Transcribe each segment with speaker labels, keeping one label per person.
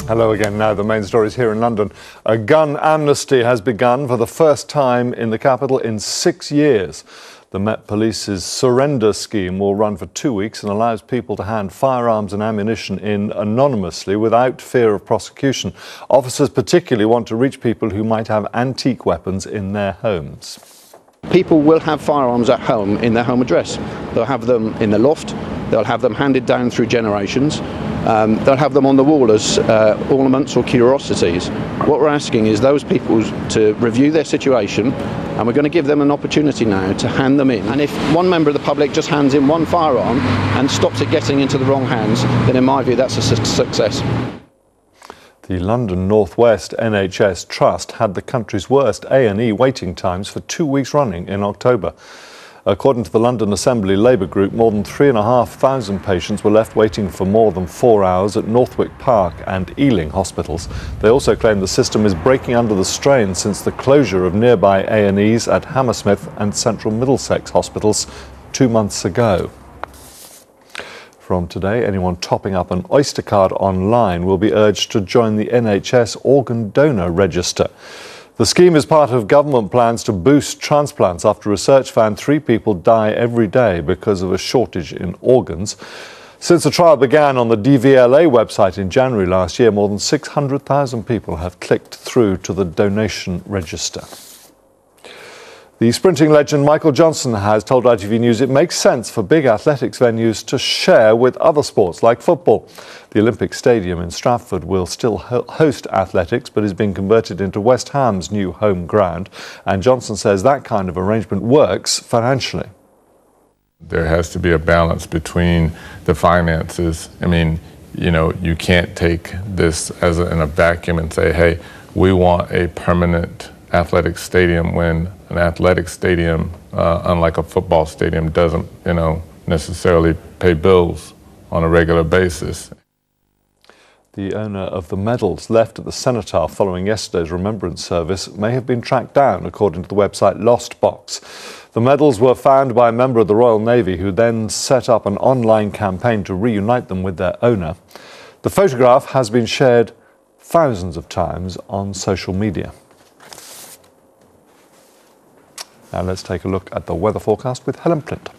Speaker 1: Hello again. Now the main stories here in London. A gun amnesty has begun for the first time in the capital in 6 years. The Met Police's surrender scheme will run for 2 weeks and allows people to hand firearms and ammunition in anonymously without fear of prosecution. Officers particularly want to reach people who might have antique weapons in their homes.
Speaker 2: People will have firearms at home in their home address. They'll have them in the loft, they'll have them handed down through generations, they'll have them on the wall as ornaments or curiosities. What we're asking is those people to review their situation, and we're going to give them an opportunity now to hand them in. And if one member of the public just hands in one firearm and stops it getting into the wrong hands, then in my view that's a success.
Speaker 1: The London North West NHS Trust had the country's worst A&E waiting times for 2 weeks running in October. According to the London Assembly Labour Group, more than 3,500 patients were left waiting for more than 4 hours at Northwick Park and Ealing hospitals. They also claim the system is breaking under the strain since the closure of nearby A&Es at Hammersmith and Central Middlesex hospitals 2 months ago. From today, anyone topping up an Oyster card online will be urged to join the NHS Organ Donor Register. The scheme is part of government plans to boost transplants after research found 3 people die every day because of a shortage in organs. Since the trial began on the DVLA website in January last year, more than 600,000 people have clicked through to the donation register. The sprinting legend Michael Johnson has told ITV News it makes sense for big athletics venues to share with other sports like football. The Olympic Stadium in Stratford will still host athletics but is being converted into West Ham's new home ground, and Johnson says that kind of arrangement works financially.
Speaker 3: There has to be a balance between the finances. I mean, you know, you can't take this as in a vacuum and say, hey, we want a permanent athletic stadium when an athletic stadium, unlike a football stadium, doesn't, necessarily pay bills on a regular basis.
Speaker 1: The owner of the medals left at the cenotaph following yesterday's remembrance service may have been tracked down, according to the website Lost Box. The medals were found by a member of the Royal Navy who then set up an online campaign to reunite them with their owner. The photograph has been shared thousands of times on social media. Now let's take a look at the weather forecast with Helen Plint.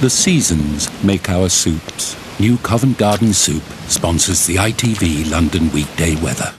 Speaker 4: The seasons make our soups. New Covent Garden Soup sponsors the ITV London weekday weather.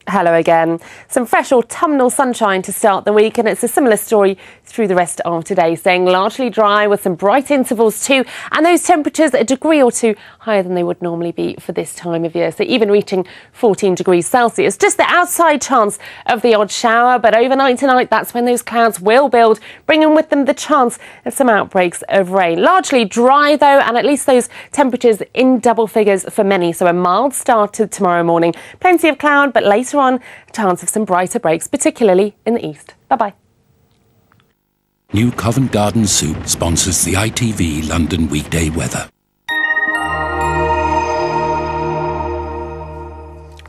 Speaker 5: Hello again. Some fresh autumnal sunshine to start the week, and it's a similar story through the rest of today, staying largely dry with some bright intervals too, and those temperatures a degree or two higher than they would normally be for this time of year, so even reaching 14 degrees Celsius. Just the outside chance of the odd shower, but overnight tonight that's when those clouds will build, bringing with them the chance of some outbreaks of rain. Largely dry though, and at least those temperatures in double figures for many, so a mild start to tomorrow morning. Plenty of cloud, but later on a chance of some brighter breaks, particularly in the east. Bye-bye.
Speaker 4: New Covent Garden Soup sponsors the ITV London weekday weather.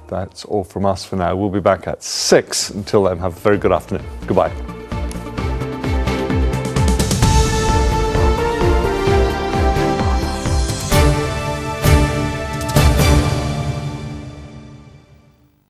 Speaker 1: That's all from us for now. We'll be back at 6. Until then, have a very good afternoon. Goodbye.